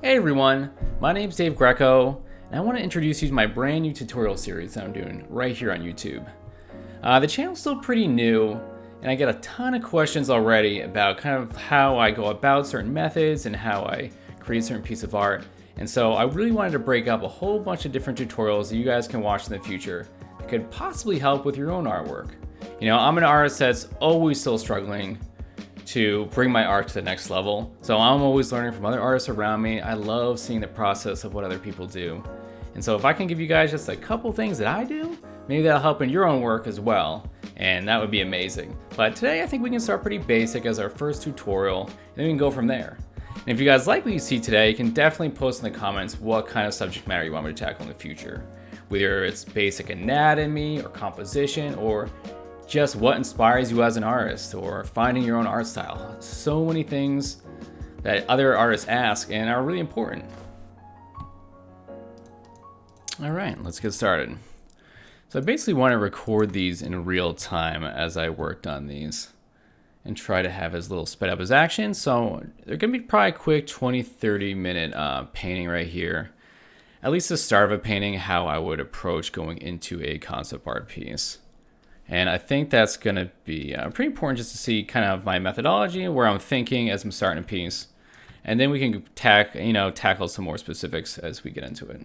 Hey everyone, my name's Dave Greco, and I want to introduce you to my brand new tutorial series that I'm doing right here on YouTube. The channel's still pretty new, and I get a ton of questions already about kind of how I go about certain methods and how I create a certain piece of art. And so I really wanted to break up a whole bunch of different tutorials that you guys can watch in the future that could possibly help with your own artwork. You know, I'm an artist that's always still struggling to bring my art to the next level. So I'm always learning from other artists around me. I love seeing the process of what other people do. And so if I can give you guys just a couple things that I do, maybe that'll help in your own work as well. And that would be amazing. But today I think we can start pretty basic as our first tutorial, and then we can go from there. And if you guys like what you see today, you can definitely post in the comments what kind of subject matter you want me to tackle in the future. Whether it's basic anatomy or composition or just what inspires you as an artist or finding your own art style. So many things that other artists ask and are really important. All right, let's get started. So I basically want to record these in real time as I worked on these and try to have as little sped up as action. So they're gonna be probably a quick 20-30 minute painting right here. At least the start of a painting, how I would approach going into a concept art piece. And I think that's going to be pretty important just to see kind of my methodology, where I'm thinking as I'm starting a piece. And then we can tackle some more specifics as we get into it.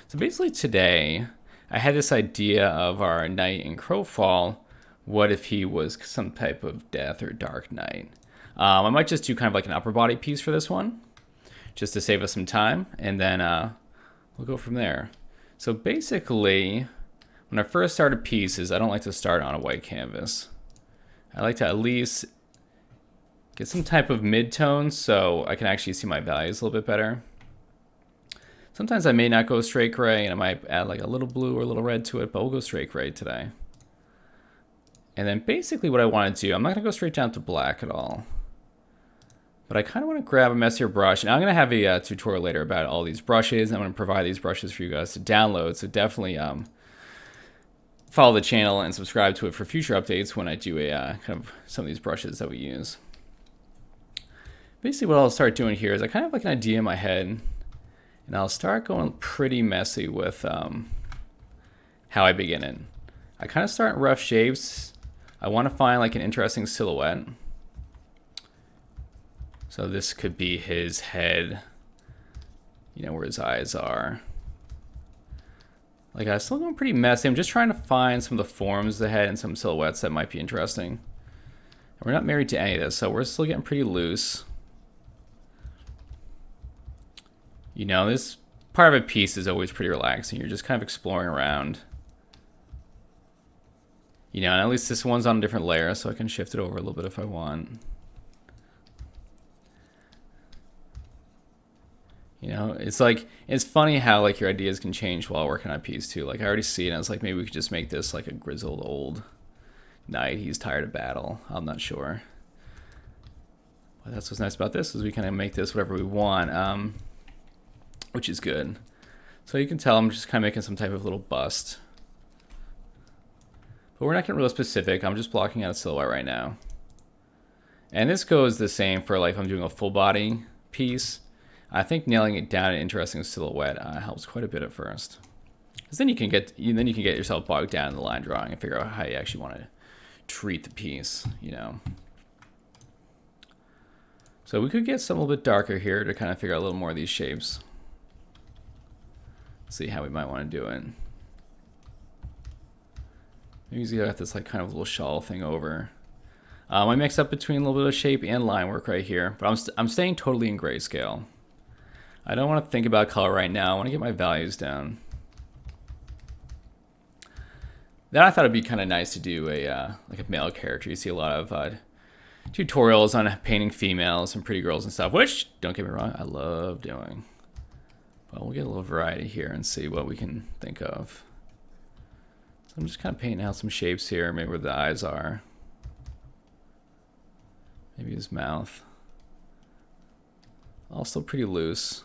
So basically today, I had this idea of our knight in Crowfall. What if he was some type of death or dark knight? I might just do kind of like an upper body piece for this one, just to save us some time. And then we'll go from there. So basically, when I first started pieces, I don't like to start on a white canvas. I like to at least get some type of mid-tone so I can actually see my values a little bit better. Sometimes I may not go straight gray and I might add like a little blue or a little red to it, but we'll go straight gray today. And then basically what I want to do, I'm not going to go straight down to black at all. But I kind of want to grab a messier brush. And I'm going to have a tutorial later about all these brushes. I'm going to provide these brushes for you guys to download. So definitely follow the channel and subscribe to it for future updates when I do a kind of some of these brushes that we use. Basically what I'll start doing here is I kind of have like an idea in my head, and I'll start going pretty messy with how I begin it. I kind of start in rough shapes. I want to find like an interesting silhouette. So this could be his head, you know, where his eyes are. Like, I'm still going pretty messy. I'm just trying to find some of the forms of the head and some silhouettes that might be interesting. And we're not married to any of this, so we're still getting pretty loose. You know, this part of a piece is always pretty relaxing. You're just kind of exploring around. You know, and at least this one's on a different layer, so I can shift it over a little bit if I want. You know, it's like, it's funny how like your ideas can change while working on a piece too. Like I already see it and I was like, maybe we could just make this like a grizzled old knight. He's tired of battle. I'm not sure. But that's what's nice about this is we kind of make this whatever we want, which is good. So you can tell I'm just kind of making some type of little bust. But we're not getting real specific. I'm just blocking out a silhouette right now. And this goes the same for like if I'm doing a full body piece. I think nailing it down an interesting silhouette helps quite a bit at first, because then you can get yourself bogged down in the line drawing and figure out how you actually want to treat the piece. You know, so we could get some a little bit darker here to kind of figure out a little more of these shapes. See how we might want to do it. Maybe I got this like kind of little shawl thing over. I mix up between a little bit of shape and line work right here, but I'm staying totally in grayscale. I don't want to think about color right now. I want to get my values down. Then I thought it'd be kind of nice to do like a male character. You see a lot of tutorials on painting females and pretty girls and stuff, which, don't get me wrong, I love doing. But we'll get a little variety here and see what we can think of. So I'm just kind of painting out some shapes here, maybe where the eyes are. Maybe his mouth. Also pretty loose.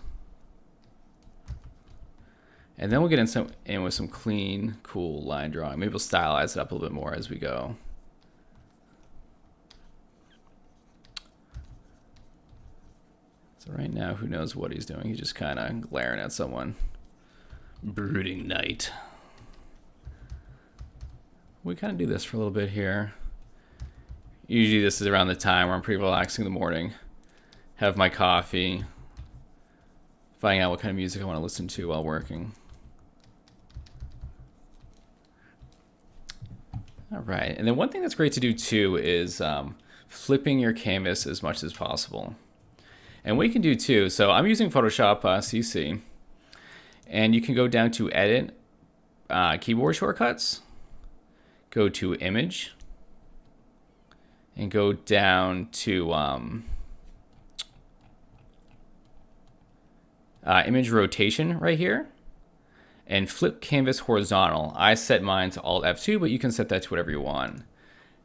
And then we'll get in with some clean, cool line drawing. Maybe we'll stylize it up a little bit more as we go. So right now, who knows what he's doing? He's just kind of glaring at someone. Brooding night. We kind of do this for a little bit here. Usually this is around the time where I'm pretty relaxing in the morning. Have my coffee. Finding out what kind of music I want to listen to while working. All right, and then one thing that's great to do too is flipping your canvas as much as possible. And what you can do too, so I'm using Photoshop CC, and you can go down to Edit, Keyboard Shortcuts, go to Image, and go down to Image Rotation right here, and flip canvas horizontal. I set mine to Alt F2, but you can set that to whatever you want.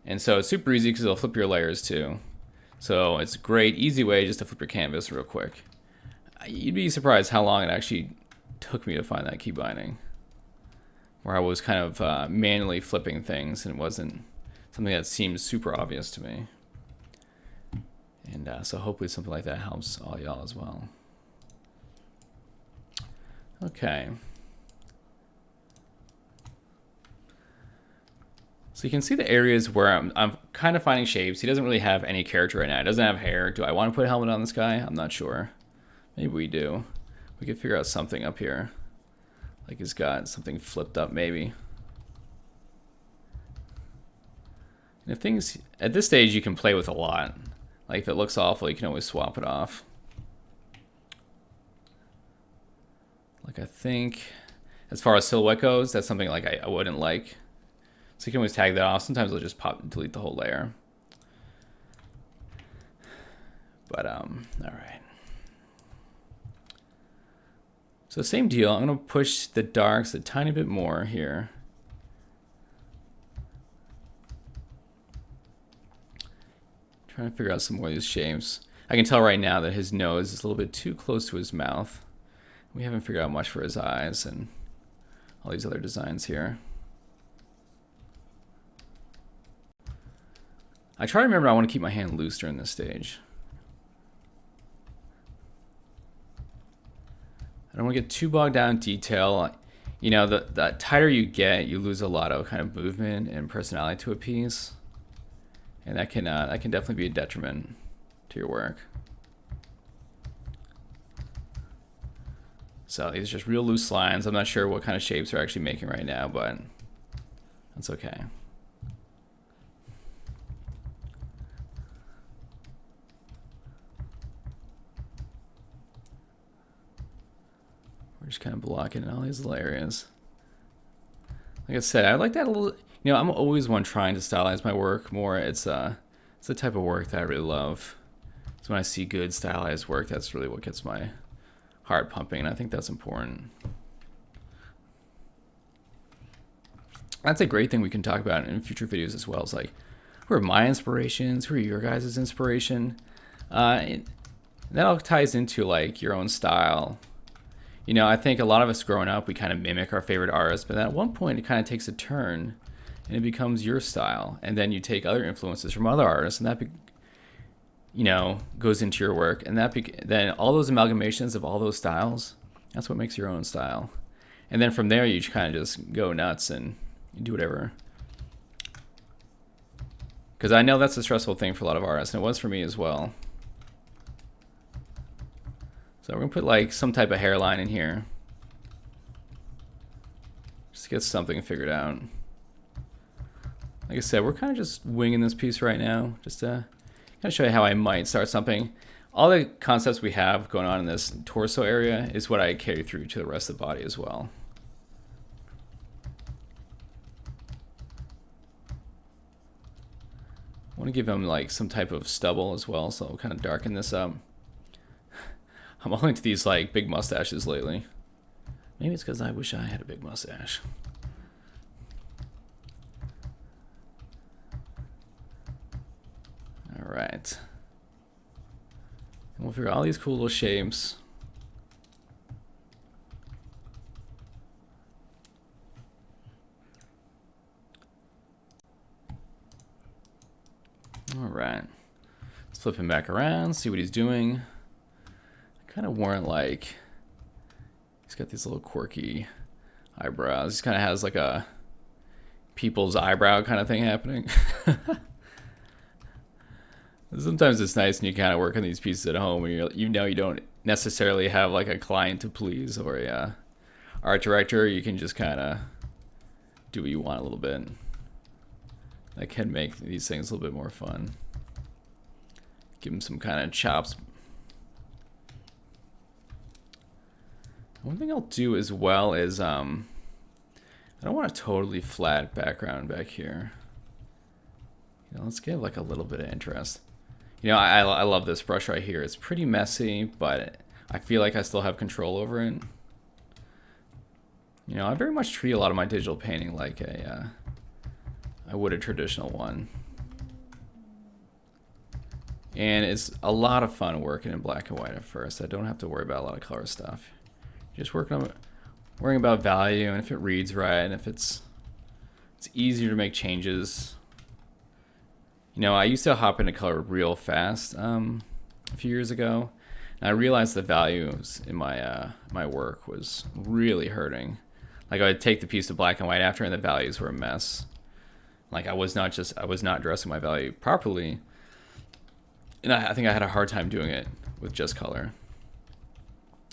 And so it's super easy because it'll flip your layers too. So it's a great, easy way just to flip your canvas real quick. You'd be surprised how long it actually took me to find that key binding, where I was kind of manually flipping things and it wasn't something that seemed super obvious to me. And so hopefully something like that helps all y'all as well. Okay. So you can see the areas where I'm kind of finding shapes. He doesn't really have any character right now. He doesn't have hair. Do I want to put a helmet on this guy? I'm not sure. Maybe we do. We could figure out something up here. Like he's got something flipped up maybe. And if things, at this stage you can play with a lot. Like if it looks awful, you can always swap it off. Like I think, as far as silhouette goes, that's something like I wouldn't like. So you can always tag that off. Sometimes it'll just pop and delete the whole layer. But, all right. So same deal. I'm going to push the darks a tiny bit more here. Trying to figure out some more of these shapes. I can tell right now that his nose is a little bit too close to his mouth. We haven't figured out much for his eyes and all these other designs here. I try to remember I want to keep my hand loose during this stage. I don't want to get too bogged down in detail. You know, the tighter you get, you lose a lot of kind of movement and personality to a piece. And that can definitely be a detriment to your work. So these are just real loose lines. I'm not sure what kind of shapes we're actually making right now, but that's okay. We're just kind of blocking in all these little areas. Like I said, I like that a little. You know, I'm always one trying to stylize my work more. It's the type of work that I really love. So when I see good stylized work, that's really what gets my heart pumping, and I think that's important. That's a great thing we can talk about in future videos as well. It's like, who are my inspirations? Who are your guys' inspiration? That all ties into like your own style. You know, I think a lot of us growing up, we kind of mimic our favorite artists, but then at one point it kind of takes a turn and it becomes your style. And then you take other influences from other artists and that, you know, goes into your work. And that then all those amalgamations of all those styles, that's what makes your own style. And then from there, you kind of just go nuts and you do whatever. Because I know that's a stressful thing for a lot of artists, and it was for me as well. So we're going to put like some type of hairline in here. Just to get something figured out. Like I said, we're kind of just winging this piece right now. Just to kind of show you how I might start something. All the concepts we have going on in this torso area is what I carry through to the rest of the body as well. I want to give him like some type of stubble as well, so I'll kind of darken this up. I'm all into these like big mustaches lately. Maybe it's because I wish I had a big mustache. All right. And we'll figure out all these cool little shapes. All right. Let's flip him back around, see what he's doing. kind of warrant like, he's got these little quirky eyebrows. He kind of has like a people's eyebrow kind of thing happening. Sometimes it's nice when you kind of work on these pieces at home and you know you don't necessarily have like a client to please or a art director. You can just kind of do what you want a little bit. That can make these things a little bit more fun. Give them some kind of chops. One thing I'll do as well is I don't want a totally flat background back here. You know, let's give like a little bit of interest. You know, I love this brush right here. It's pretty messy, but I feel like I still have control over it. You know, I very much treat a lot of my digital painting like I would a traditional one. And it's a lot of fun working in black and white at first. I don't have to worry about a lot of color stuff. Just worrying about value and if it reads right and if it's easier to make changes. You know, I used to hop into color real fast a few years ago, and I realized the values in my my work was really hurting. Like I would take the piece to black and white after, and the values were a mess. Like I was not addressing my value properly, and I think I had a hard time doing it with just color.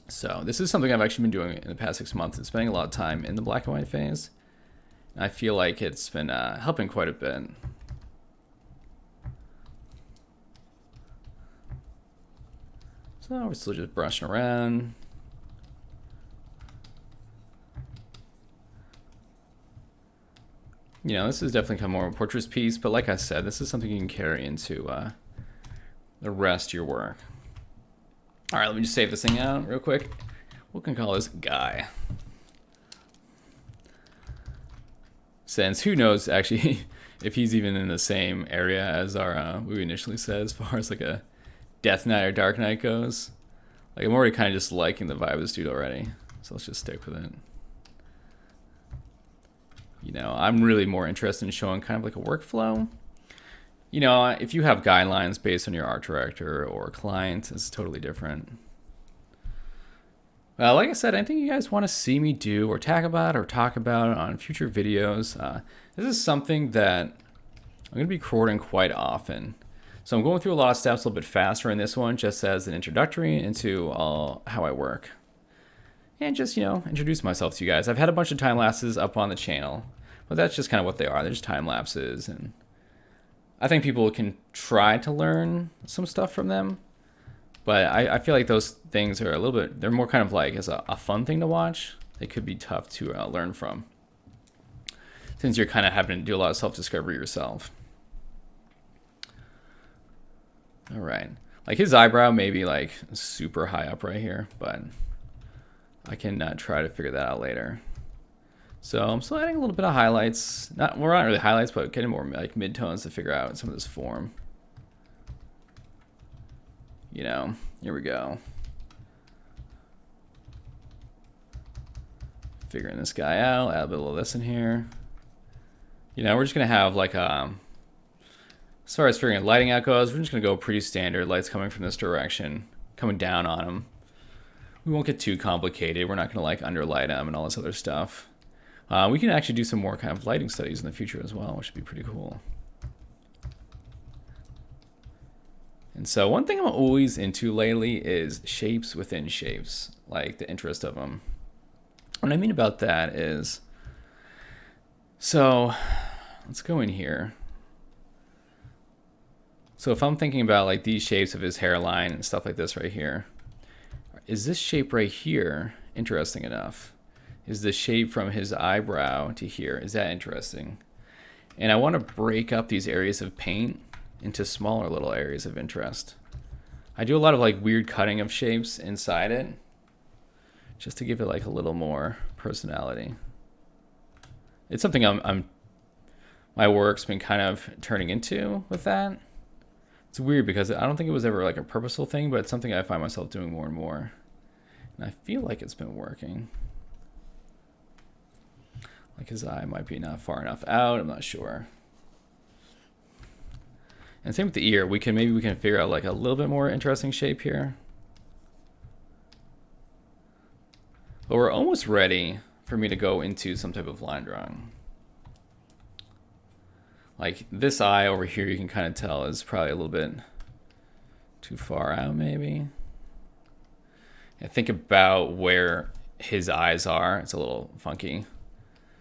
So this is something I've actually been doing in the past 6 months and spending a lot of time in the black and white phase. And I feel like it's been helping quite a bit. So we're still just brushing around. You know, this is definitely kind of more of a portrait piece, but like I said, this is something you can carry into the rest of your work. All right, let me just save this thing out real quick. We can call this Guy. Since who knows actually if he's even in the same area as our movie initially said as far as like a Death Knight or Dark Knight goes. Like I'm already kind of just liking the vibe of this dude already. So let's just stick with it. You know, I'm really more interested in showing kind of like a workflow. You know, if you have guidelines based on your art director or client, it's totally different. Like I said, anything you guys want to see me do or talk about on future videos, this is something that I'm going to be recording quite often. So I'm going through a lot of steps a little bit faster in this one, just as an introductory into how I work. And just, you know, introduce myself to you guys. I've had a bunch of time lapses up on the channel, but that's just kind of what they are. They're just time lapses, and I think people can try to learn some stuff from them. But I feel like those things are a little bit, they're more kind of like as a fun thing to watch. They could be tough to learn from, since you're kind of having to do a lot of self-discovery yourself. All right. Like his eyebrow may be like super high up right here, but I can try to figure that out later. So I'm still adding a little bit of highlights. Not really highlights, but getting more like midtones to figure out some of this form. You know, here we go. Figuring this guy out, add a little of this in here. You know, we're just gonna have like as far as figuring lighting out goes, we're just gonna go pretty standard. Lights coming from this direction, coming down on them. We won't get too complicated. We're not gonna like underlight them and all this other stuff. We can actually do some more kind of lighting studies in the future as well, which would be pretty cool. And so one thing I'm always into lately is shapes within shapes, like the interest of them. What I mean about that is, so let's go in here. So if I'm thinking about like these shapes of his hairline and stuff like this right here, is this shape right here interesting enough? Is the shape from his eyebrow to here, is that interesting? And I want to break up these areas of paint into smaller little areas of interest. I do a lot of like weird cutting of shapes inside it, just to give it like a little more personality. It's something my work's been kind of turning into with that. It's weird because I don't think it was ever like a purposeful thing, but it's something I find myself doing more and more. And I feel like it's been working. Like his eye might be not far enough out, I'm not sure. And same with the ear. Maybe we can figure out like a little bit more interesting shape here. But we're almost ready for me to go into some type of line drawing. Like this eye over here, you can kind of tell is probably a little bit too far out, maybe. And think about where his eyes are. It's a little funky,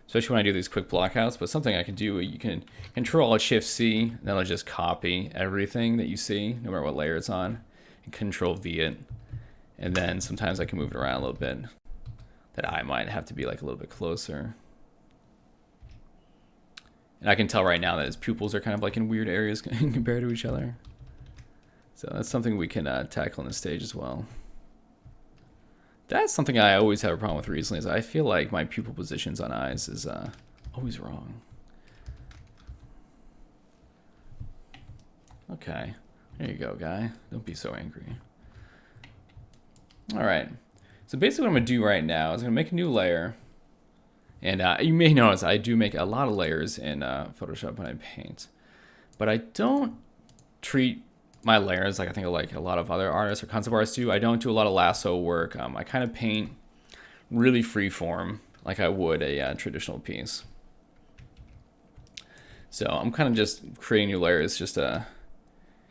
especially when I do these quick blockouts. But something I can do, you can Control Shift C, and that'll just copy everything that you see, no matter what layer it's on, and Control V it. And then sometimes I can move it around a little bit. That eye might have to be like a little bit closer. And I can tell right now that his pupils are kind of like in weird areas compared to each other. So that's something we can tackle on this stage as well. That's something I always have a problem with recently, is I feel like my pupil positions on eyes is always wrong. Okay, there you go, guy. Don't be so angry. All right, so basically what I'm gonna do right now is I'm gonna make a new layer. And you may notice I do make a lot of layers in Photoshop when I paint. But I don't treat my layers like I think like a lot of other artists or concept artists do. I don't do a lot of lasso work. I kind of paint really free form like I would a traditional piece. So I'm kind of just creating new layers just to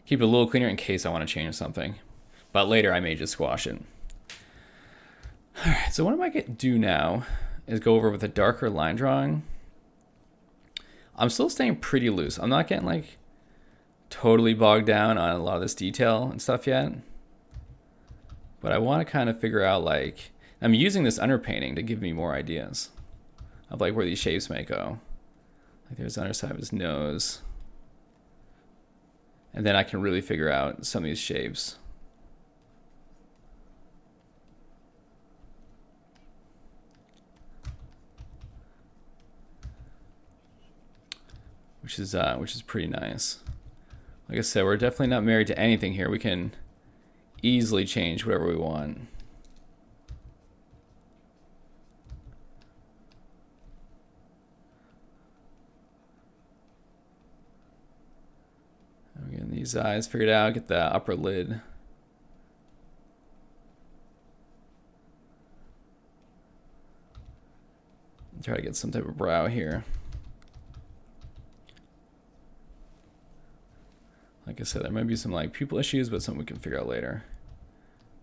keep it a little cleaner in case I want to change something. But later I may just squash it. All right, so what am I going to do now is go over with a darker line drawing. I'm still staying pretty loose. I'm not getting like totally bogged down on a lot of this detail and stuff yet. But I want to kind of figure out, like, I'm using this underpainting to give me more ideas of like where these shapes may go. Like there's the underside of his nose. And then I can really figure out some of these shapes. Which is pretty nice. Like I said, we're definitely not married to anything here. We can easily change whatever we want. I'm getting these eyes figured out. Get the upper lid. Try to get some type of brow here. Like I said, there might be some like pupil issues, but something we can figure out later.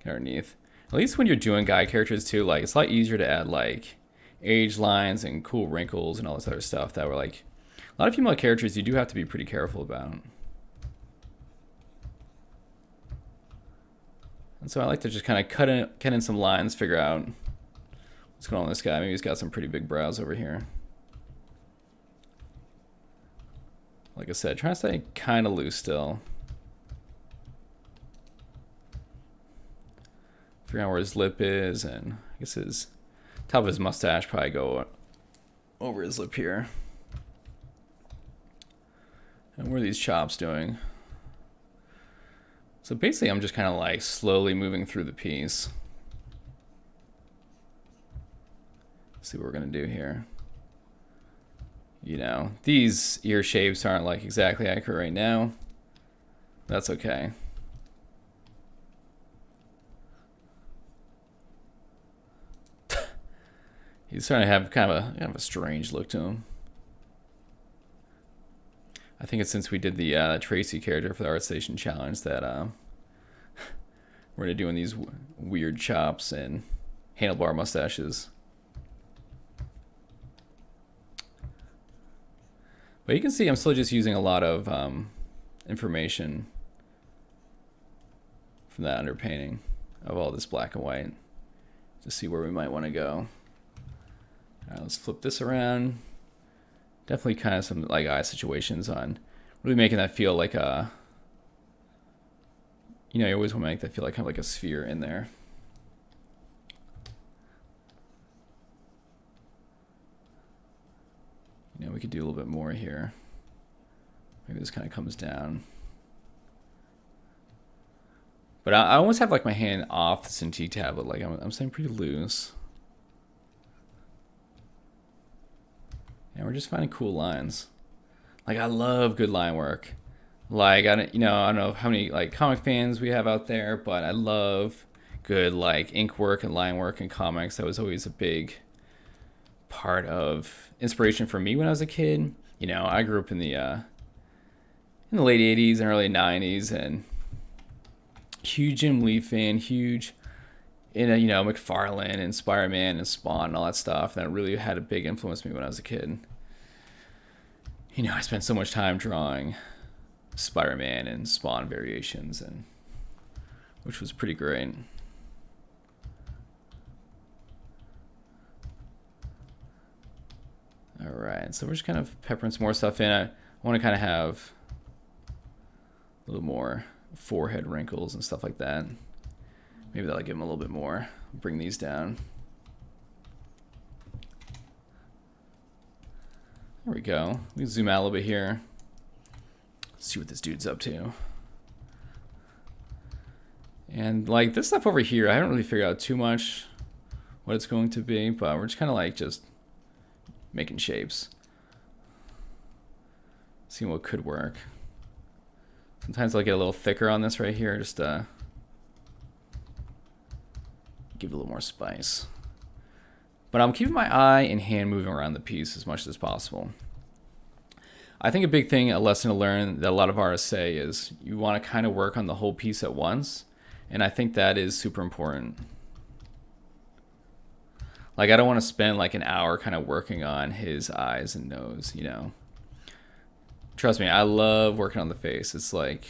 Underneath. At least when you're doing guy characters too, like it's a lot easier to add like age lines and cool wrinkles and all this other stuff that were like a lot of female characters you do have to be pretty careful about. And so I like to just kind of cut in some lines, figure out what's going on with this guy. Maybe he's got some pretty big brows over here. Like I said, trying to stay kind of loose still. Figure out where his lip is, and I guess his top of his mustache probably go over his lip here. And what are these chops doing? So basically I'm just kind of like slowly moving through the piece. See what we're gonna do here. You know, these ear shapes aren't like exactly accurate right now. That's okay. He's starting to have kind of a strange look to him. I think it's since we did the Tracy character for the ArtStation challenge that we're gonna doing these weird chops and handlebar mustaches. But you can see I'm still just using a lot of information from that underpainting of all this black and white to see where we might want to go. All right, let's flip this around. Definitely kind of some like eye situations on really making that feel like a, you know, you always want to make that feel like kind of like a sphere in there. You know, we could do a little bit more here. Maybe this kind of comes down. But I almost have like my hand off the Cintiq tablet. Like I'm staying pretty loose. And we're just finding cool lines. Like I love good line work. Like I don't know how many like comic fans we have out there, but I love good like ink work and line work in comics. That was always a big part of inspiration for me when I was a kid. You know, I grew up in the late 80s and early 90s, and huge Jim Lee fan, huge in you know, McFarlane and Spider-Man and Spawn and all that stuff. That really had a big influence on me when I was a kid. You know, I spent so much time drawing Spider-Man and Spawn variations, and which was pretty great. All right, so we're just kind of peppering some more stuff in. I want to kind of have a little more forehead wrinkles and stuff like that. Maybe that'll give them a little bit more. Bring these down. There we go. We can zoom out a little bit here. See what this dude's up to. And like this stuff over here, I haven't really figured out too much what it's going to be, but we're just kind of like just making shapes. Seeing what could work. Sometimes I'll get a little thicker on this right here, just give it a little more spice. But I'm keeping my eye and hand moving around the piece as much as possible. I think a big thing, a lesson to learn that a lot of artists say is you want to kind of work on the whole piece at once. And I think that is super important. Like, I don't want to spend like an hour kind of working on his eyes and nose, you know. Trust me, I love working on the face. It's like,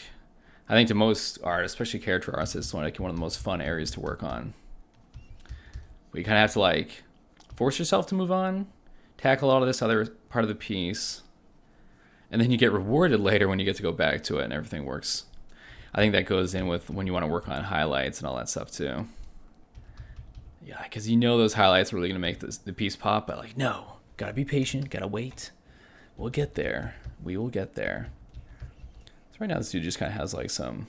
I think to most artists, especially character artists, it's like one of the most fun areas to work on. But you kind of have to like force yourself to move on, tackle all of this other part of the piece, and then you get rewarded later when you get to go back to it and everything works. I think that goes in with when you want to work on highlights and all that stuff too. Yeah, because you know those highlights are really going to make the piece pop, but like, no, gotta be patient, gotta wait. We'll get there. We will get there. So right now this dude just kind of has like some,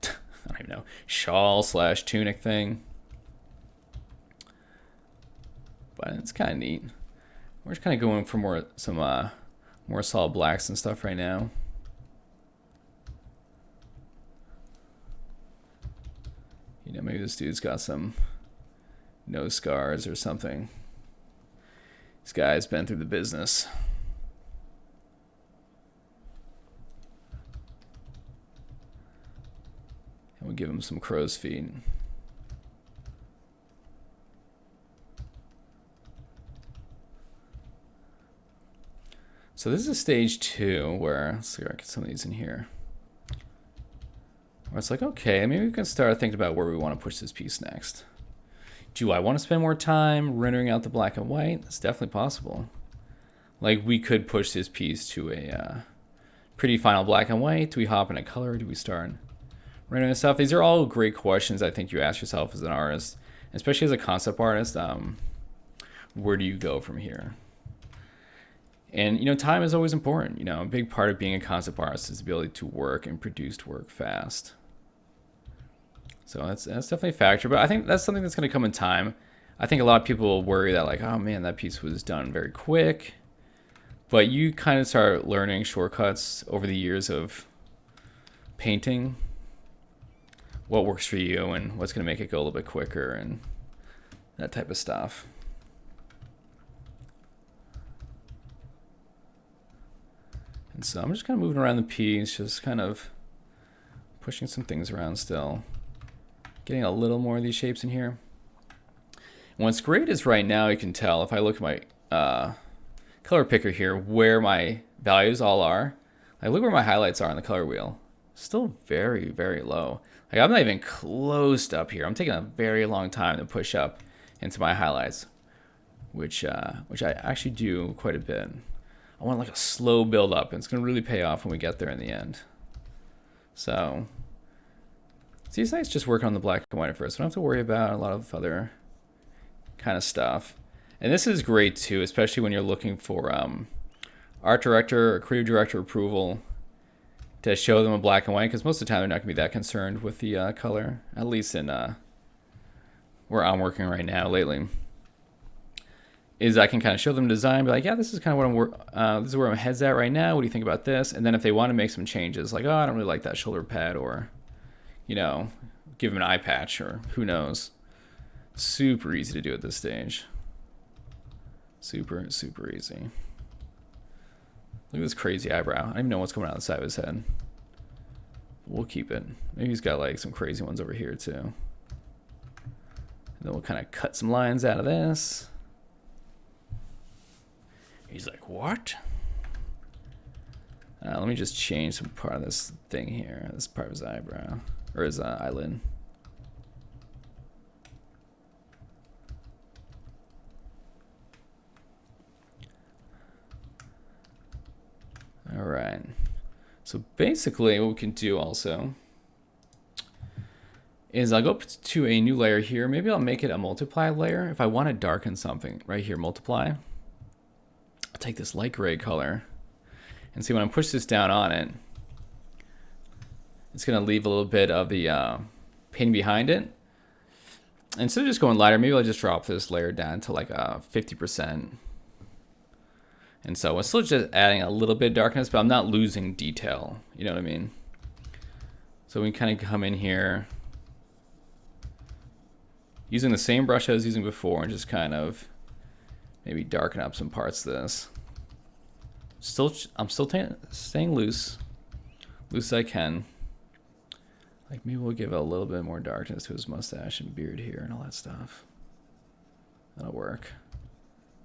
I don't even know, shawl / tunic thing. But it's kind of neat. We're just kind of going for more solid blacks and stuff right now. You know, maybe this dude's got some nose scars or something. This guy's been through the business. And we'll give him some crow's feet. So this is stage 2 where, let's see if I can get some of these in here. Where it's like, okay, maybe we can start thinking about where we want to push this piece next. Do I want to spend more time rendering out the black and white? That's definitely possible. Like, we could push this piece to a pretty final black and white. Do we hop in a color? Do we start rendering stuff? These are all great questions I think you ask yourself as an artist, especially as a concept artist. Where do you go from here? And, you know, time is always important. You know, a big part of being a concept artist is the ability to work and produce work fast. So that's definitely a factor. But I think that's something that's going to come in time. I think a lot of people will worry that, like, oh, man, that piece was done very quick. But you kind of start learning shortcuts over the years of painting, what works for you and what's going to make it go a little bit quicker and that type of stuff. And so I'm just kind of moving around the piece, just kind of pushing some things around still. Getting a little more of these shapes in here. And what's great is right now you can tell, if I look at my color picker here, where my values all are. Like, look where my highlights are on the color wheel. Still very, very low. Like, I'm not even close to up here. I'm taking a very long time to push up into my highlights, which I actually do quite a bit. I want like a slow build up, and it's going to really pay off when we get there in the end. So these nights just work on the black and white at first. I don't have to worry about a lot of other kind of stuff. And this is great too, especially when you're looking for art director or creative director approval to show them a black and white, because most of the time they're not going to be that concerned with the color, at least in where I'm working right now lately. Is I can kind of show them design, be like, yeah, this is kind of what this is where my head's at right now. What do you think about this? And then if they want to make some changes, like, oh, I don't really like that shoulder pad, or, you know, give him an eye patch or who knows. Super easy to do at this stage. Super easy. Look at this crazy eyebrow. I don't even know what's coming out of the side of his head. We'll keep it. Maybe he's got like some crazy ones over here too. And then we'll kind of cut some lines out of this. He's like, what? Let me just change some part of this thing here. This part of his eyebrow. Or his eyelid. All right. So basically what we can do also is I'll go up to a new layer here. Maybe I'll make it a multiply layer. If I want to darken something right here, multiply. I'll take this light gray color and see when I push this down on it, it's going to leave a little bit of the painting behind it. And instead of just going lighter, maybe I'll just drop this layer down to like 50%. And so I'm still just adding a little bit of darkness, but I'm not losing detail. You know what I mean? So we can kind of come in here using the same brush I was using before and just kind of maybe darken up some parts of this. I'm still staying loose as I can. Like maybe we'll give a little bit more darkness to his mustache and beard here and all that stuff. That'll work.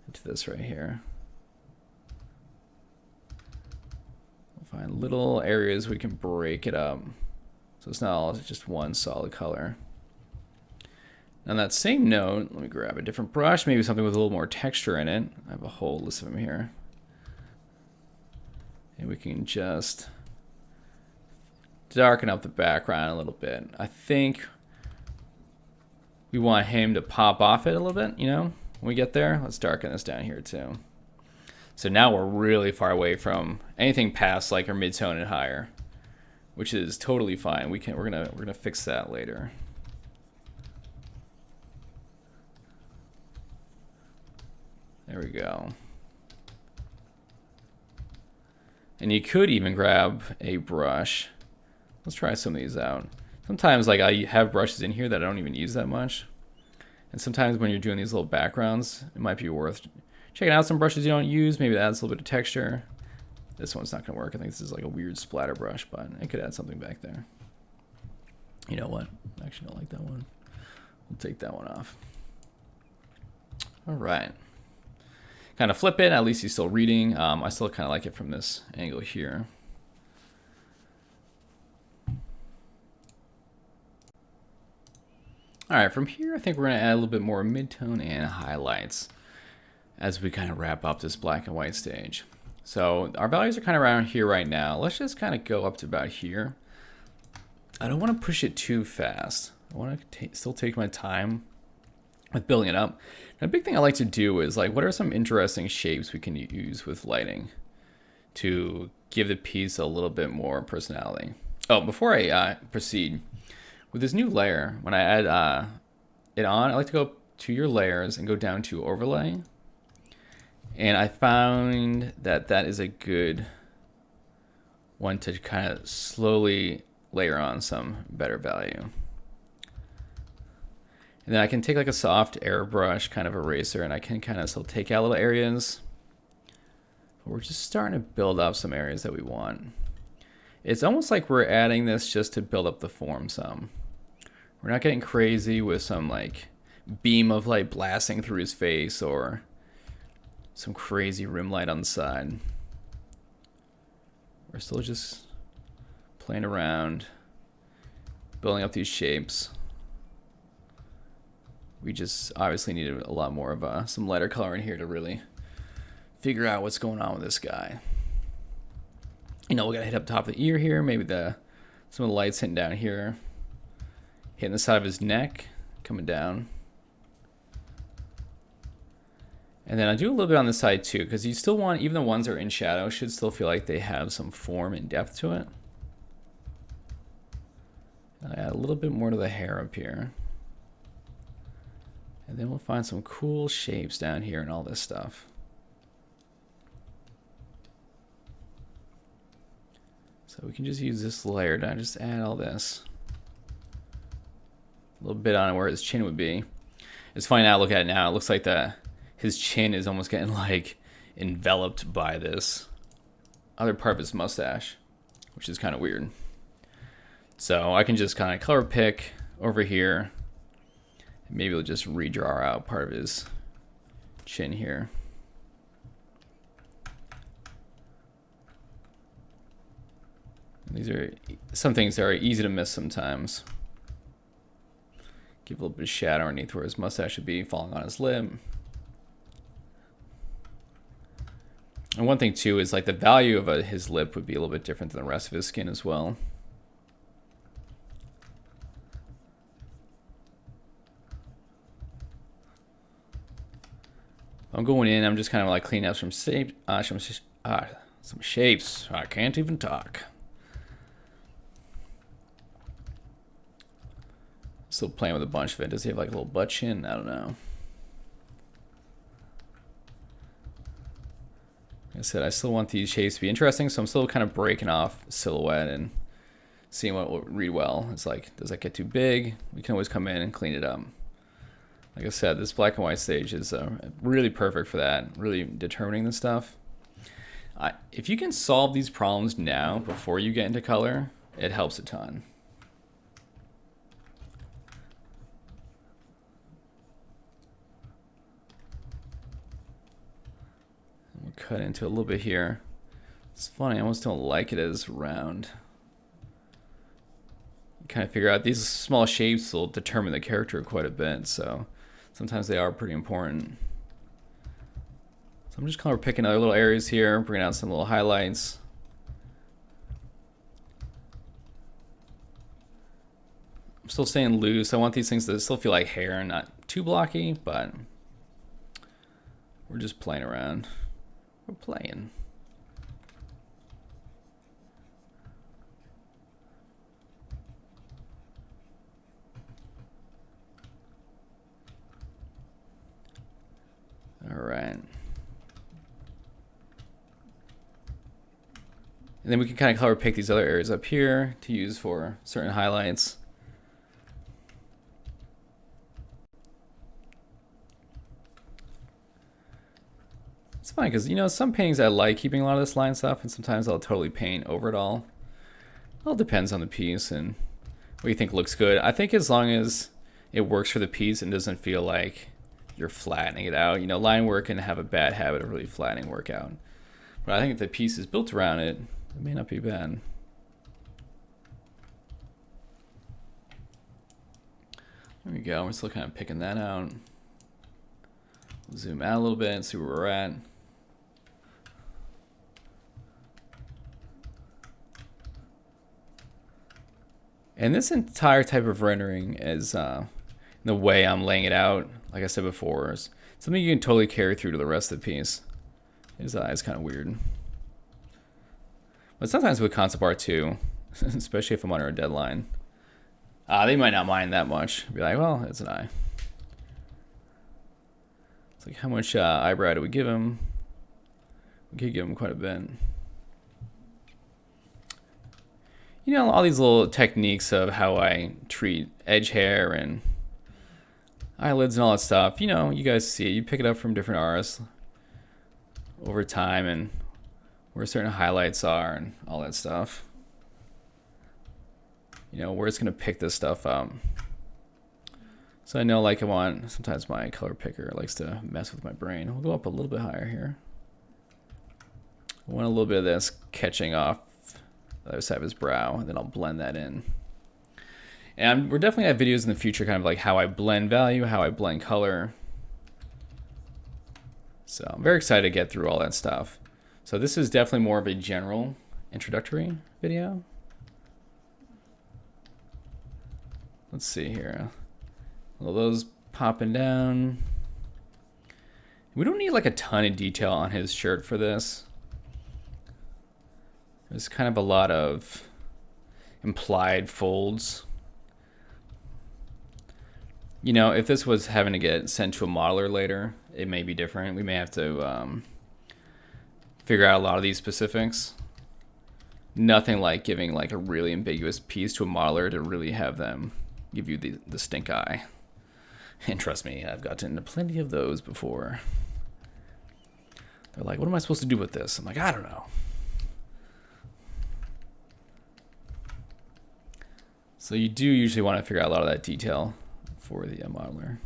Into this right here. We'll find little areas we can break it up, so it's not all just one solid color. On that same note, let me grab a different brush, maybe something with a little more texture in it. I have a whole list of them here. And we can just darken up the background a little bit. I think we want him to pop off it a little bit, you know, when we get there. Let's darken this down here too. So now we're really far away from anything past like our mid-tone and higher, which is totally fine. We're gonna fix that later. There we go. And you could even grab a brush. Let's try some of these out. Sometimes like I have brushes in here that I don't even use that much. And sometimes when you're doing these little backgrounds, it might be worth checking out some brushes you don't use. Maybe it adds a little bit of texture. This one's not gonna work. I think this is like a weird splatter brush, but it could add something back there. You know what? I actually don't like that one. We'll take that one off. All right. Kind of flip it, at least he's still reading. I still kind of like it from this angle here. All right, from here, I think we're gonna add a little bit more mid-tone and highlights as we kind of wrap up this black and white stage. So our values are kind of around here right now. Let's just kind of go up to about here. I don't want to push it too fast. I want to still take my time with building it up. And a big thing I like to do is like, what are some interesting shapes we can use with lighting to give the piece a little bit more personality? Oh, before I proceed, with this new layer, when I add it on, I like to go to your layers and go down to overlay. And I found that that is a good one to kind of slowly layer on some better value. And then I can take like a soft airbrush kind of eraser and I can kind of still take out little areas. But we're just starting to build up some areas that we want. It's almost like we're adding this just to build up the form some. We're not getting crazy with some like beam of light blasting through his face or some crazy rim light on the side. We're still just playing around, building up these shapes. We just obviously needed a lot more of some lighter color in here to really figure out what's going on with this guy. You know, we gotta hit up top of the ear here, maybe some of the lights hitting down here, hitting the side of his neck, coming down. And then I do a little bit on the side too, because you still want, even the ones that are in shadow should still feel like they have some form and depth to it. I add a little bit more to the hair up here. And then we'll find some cool shapes down here and all this stuff. So we can just use this layer to just add all this. A little bit on where his chin would be. It's funny now, look at it now. It looks like his chin is almost getting like enveloped by this other part of his mustache, which is kind of weird. So I can just kind of color pick over here. Maybe we'll just redraw out part of his chin here. These are some things that are easy to miss sometimes. Give a little bit of shadow underneath where his mustache should be, falling on his lip. And one thing too is like the value of his lip would be a little bit different than the rest of his skin as well. I'm going in, I'm just kind of like cleaning up some shapes. I can't even talk. Still playing with a bunch of it. Does he have like a little butt chin? I don't know. Like I said, I still want these shapes to be interesting, so I'm still kind of breaking off silhouette and seeing what will read well. It's like, does that get too big? We can always come in and clean it up. Like I said, this black and white stage is really perfect for that, really determining the stuff. If you can solve these problems now before you get into color, it helps a ton. We'll cut into a little bit here. It's funny, I almost don't like it as round. Kind of figure out these small shapes will determine the character quite a bit, so sometimes they are pretty important. So I'm just kind of picking other little areas here, bringing out some little highlights. I'm still staying loose. I want these things to still feel like hair and not too blocky, but we're just playing around. We're playing. All right. And then we can kind of color pick these other areas up here to use for certain highlights. It's fine because, you know, some paintings I like keeping a lot of this line stuff, and sometimes I'll totally paint over it all. It all depends on the piece and what you think looks good. I think as long as it works for the piece and doesn't feel like you're flattening it out. You know, line work can have a bad habit of really flattening work out. But I think if the piece is built around it, it may not be bad. There we go. We're still kind of picking that out. Zoom out a little bit and see where we're at. And this entire type of rendering is the way I'm laying it out, like I said before, is something you can totally carry through to the rest of the piece. His eye is kind of weird. But sometimes with concept art too, especially if I'm under a deadline, they might not mind that much. Be like, well, it's an eye. It's like, how much eyebrow do we give him? We could give him quite a bit. You know, all these little techniques of how I treat edge hair and eyelids and all that stuff, you know, you guys see it. You pick it up from different artists over time and where certain highlights are and all that stuff. You know, where it's going to pick this stuff up. So I know, like, sometimes my color picker likes to mess with my brain. We'll go up a little bit higher here. I want a little bit of this catching off the other side of his brow, and then I'll blend that in. And we're definitely have videos in the future, kind of like how I blend value, how I blend color. So I'm very excited to get through all that stuff. So this is definitely more of a general introductory video. Let's see here. Well, those popping down. We don't need like a ton of detail on his shirt for this. There's kind of a lot of implied folds. You know, if this was having to get sent to a modeler later, it may be different. We may have to figure out a lot of these specifics. Nothing like giving like a really ambiguous piece to a modeler to really have them give you the stink eye. And trust me, I've gotten into plenty of those before. They're like, what am I supposed to do with this? I'm like, I don't know. So you do usually want to figure out a lot of that detail for the modeler.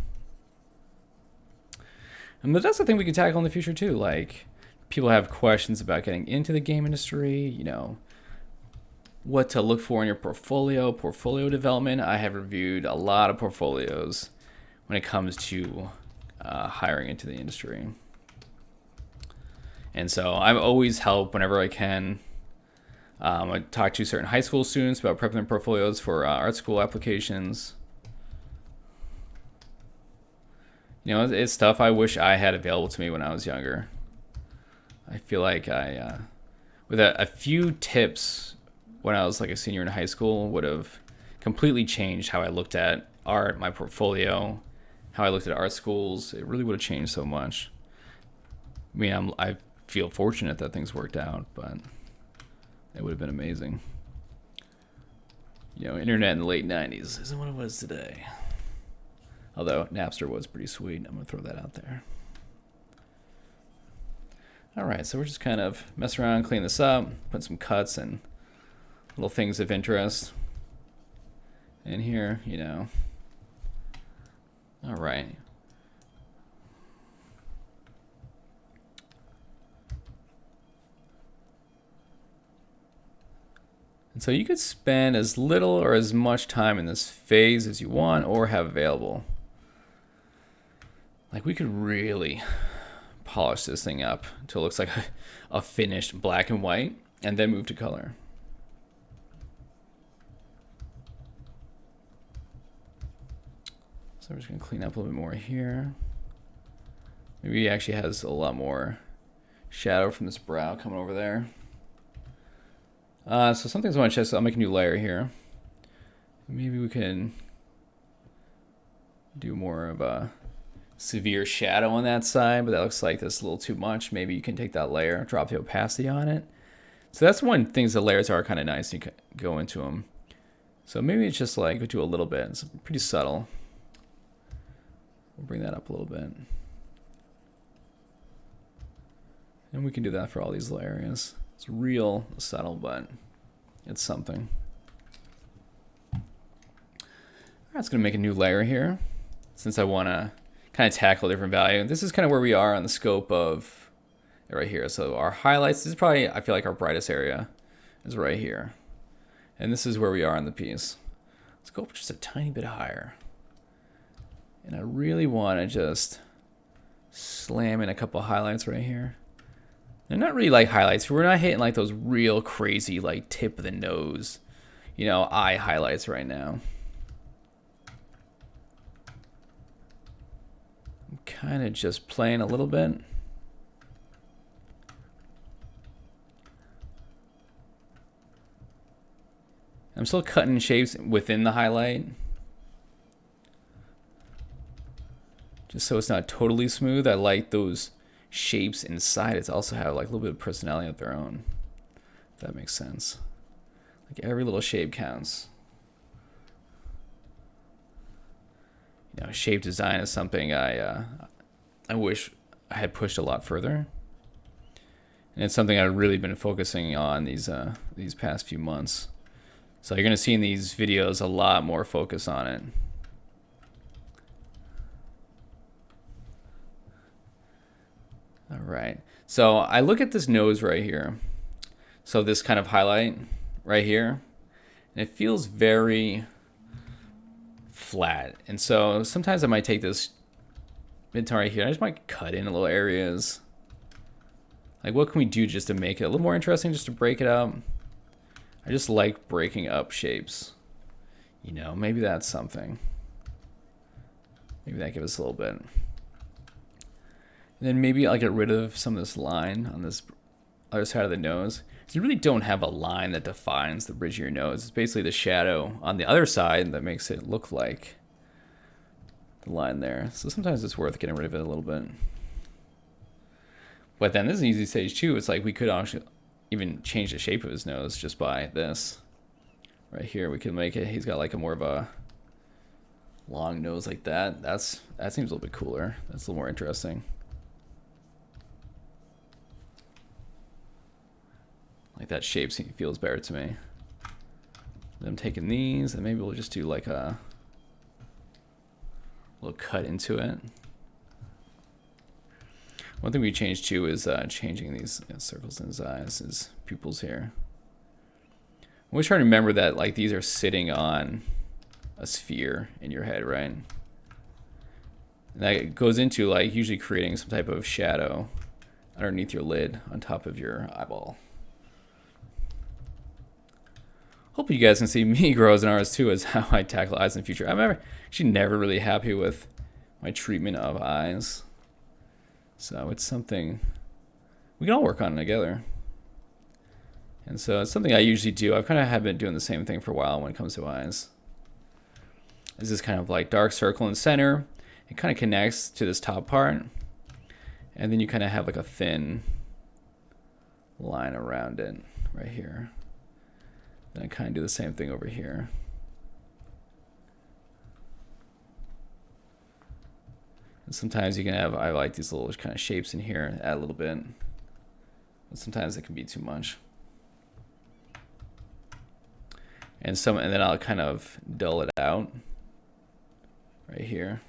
And that's the thing we can tackle in the future too. Like, people have questions about getting into the game industry, you know, what to look for in your portfolio development. I have reviewed a lot of portfolios when it comes to hiring into the industry. And so I always help whenever I can. I talk to certain high school students about prepping their portfolios for art school applications. You know, it's stuff I wish I had available to me when I was younger. I feel like I, with a few tips when I was like a senior in high school, would have completely changed how I looked at art, my portfolio, how I looked at art schools. It really would have changed so much. I mean, I feel fortunate that things worked out, but it would have been amazing. You know, internet in the late 90s isn't what it was today. Although Napster was pretty sweet. I'm going to throw that out there. All right, so we're just kind of messing around, clean this up, put some cuts and little things of interest in here, you know. All right. And so you could spend as little or as much time in this phase as you want or have available. Like, we could really polish this thing up until it looks like a finished black and white, and then move to color. So we're just going to clean up a little bit more here. Maybe he actually has a lot more shadow from this brow coming over there. So some things I want to check, so I'll make a new layer here. Maybe we can do more of a severe shadow on that side, but that looks like that's a little too much. Maybe you can take that layer, drop the opacity on it. So that's one thing, the layers are kind of nice. You can go into them. So maybe it's just like, go do a little bit. It's pretty subtle. We'll bring that up a little bit. And we can do that for all these little areas. It's real subtle, but it's something. All right, it's going to make a new layer here since I want to kind of tackle a different value. This is kind of where we are on the scope of right here. So our highlights, this is probably, I feel like, our brightest area is right here. And this is where we are on the piece. Let's go up just a tiny bit higher. And I really want to just slam in a couple of highlights right here. They're not really like highlights. We're not hitting like those real crazy like tip of the nose, you know, eye highlights right now. I'm kind of just playing a little bit. I'm still cutting shapes within the highlight, just so it's not totally smooth. I like those shapes inside it also have like a little bit of personality of their own, if that makes sense. Like, every little shape counts. You know, shape design is something I wish I had pushed a lot further, and it's something I've really been focusing on these past few months. So you're gonna see in these videos a lot more focus on it. All right, so I look at this nose right here. So this kind of highlight right here, and it feels very flat. And so sometimes I might take this midtone right here, I just might cut in little areas. Like, what can we do just to make it a little more interesting, just to break it up? I just like breaking up shapes. You know, maybe that's something. Maybe that gives us a little bit. And then maybe I'll get rid of some of this line on this other side of the nose. So you really don't have a line that defines the bridge of your nose. It's basically the shadow on the other side that makes it look like the line there. So sometimes it's worth getting rid of it a little bit. But then this is an easy stage too. It's like we could actually even change the shape of his nose just by this. Right here, we can make it, he's got like a more of a long nose like that. That seems a little bit cooler. That's a little more interesting. Like that shape feels better to me. Then I'm taking these, and maybe we'll just do like a little cut into it. One thing we changed too is changing these circles in his eyes, his pupils here. I'm always trying to remember that like these are sitting on a sphere in your head, right? And that goes into like usually creating some type of shadow underneath your lid on top of your eyeball. Hope you guys can see me grow as an artist too, as how I tackle eyes in the future. I'm actually never really happy with my treatment of eyes. So it's something we can all work on together. And so it's something I usually do. I kind of have been doing the same thing for a while when it comes to eyes. This is kind of like dark circle in the center. It kind of connects to this top part. And then you kind of have like a thin line around it right here. Then I kind of do the same thing over here. And sometimes you can have, I like these little kind of shapes in here, add a little bit. But sometimes it can be too much. And then I'll kind of dull it out right here.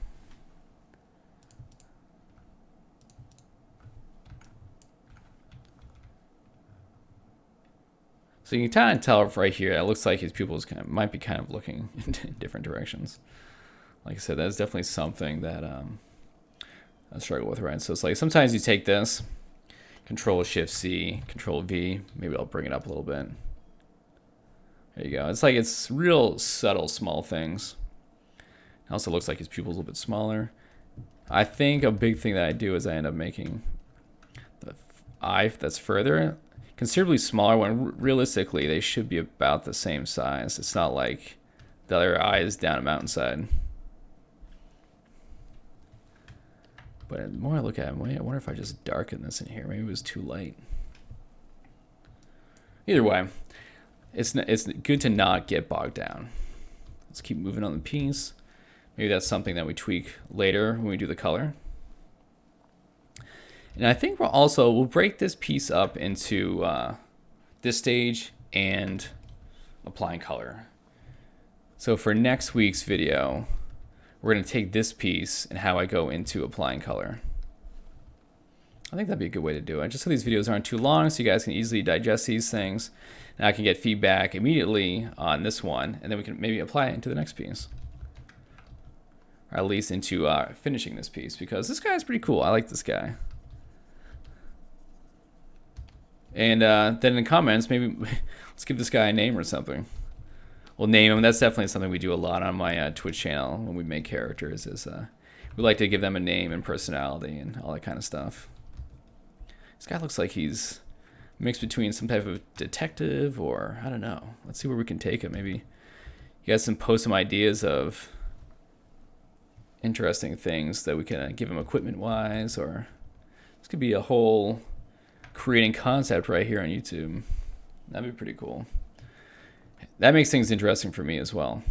So you can kind of tell right here, it looks like his pupils might be kind of looking in different directions. Like I said, that's definitely something that I struggle with, right? So it's like sometimes you take this, Control-Shift-C, Control-V, maybe I'll bring it up a little bit. There you go. It's like it's real subtle, small things. It also looks like his pupils a little bit smaller. I think a big thing that I do is I end up making the eye that's further considerably smaller when realistically they should be about the same size. It's not like the other eye is down a mountainside. But the more I look at it, I wonder if I just darken this in here. Maybe it was too light. Either way, it's good to not get bogged down. Let's keep moving on the piece. Maybe that's something that we tweak later when we do the color. And I think we'll break this piece up into this stage and applying color. So for next week's video, we're going to take this piece and how I go into applying color. I think that'd be a good way to do it, just so these videos aren't too long, so you guys can easily digest these things. And I can get feedback immediately on this one, and then we can maybe apply it into the next piece. Or at least into finishing this piece, because this guy is pretty cool. I like this guy. And then in the comments, maybe let's give this guy a name or something. We'll name him. That's definitely something we do a lot on my Twitch channel when we make characters. Is we like to give them a name and personality and all that kind of stuff. This guy looks like he's mixed between some type of detective or I don't know. Let's see where we can take him. Maybe you guys can post some ideas of interesting things that we can give him equipment-wise, or this could be a whole creating concept right here on YouTube. That'd be pretty cool. That makes things interesting for me as well.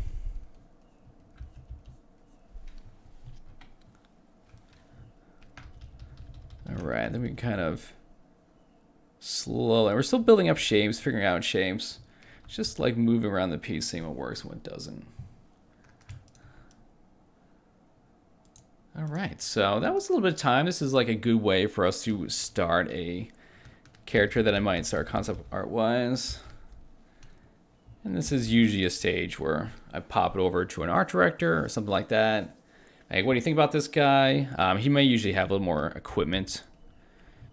All right, then we can kind of slowly, we're still building up shapes, figuring out shapes. It's just like moving around the piece, seeing what works and what doesn't. All right, so that was a little bit of time. This is like a good way for us to start a character that I might start concept art-wise. And this is usually a stage where I pop it over to an art director or something like that. Like, what do you think about this guy? He may usually have a little more equipment,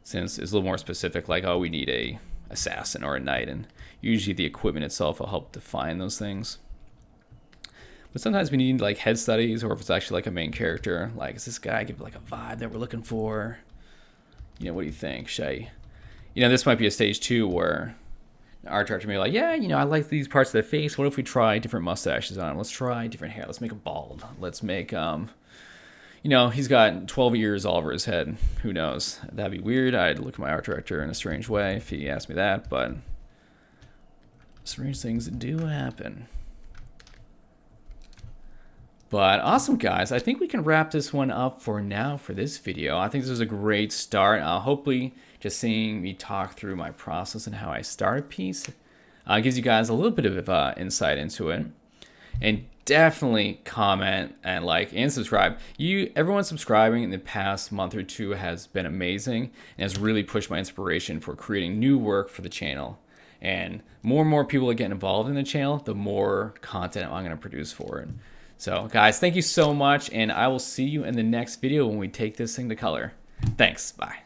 since it's a little more specific, like, oh, we need a assassin or a knight, and usually the equipment itself will help define those things. But sometimes we need like head studies, or if it's actually like a main character, like, does this guy give like a vibe that we're looking for? You know, what do you think? Should I, this might be a stage 2 where the art director may be like, yeah, I like these parts of the face. What if we try different mustaches on him? Let's try different hair. Let's make him bald. Let's make, he's got 12 ears all over his head. Who knows? That'd be weird. I'd look at my art director in a strange way if he asked me that, but strange things do happen. But awesome, guys. I think we can wrap this one up for now for this video. I think this was a great start. Hopefully, just seeing me talk through my process and how I start a piece gives you guys a little bit of insight into it. And definitely comment and like and subscribe. Everyone subscribing in the past month or two has been amazing and has really pushed my inspiration for creating new work for the channel. And more people that get involved in the channel, the more content I'm going to produce for it. So guys, thank you so much, and I will see you in the next video when we take this thing to color. Thanks. Bye.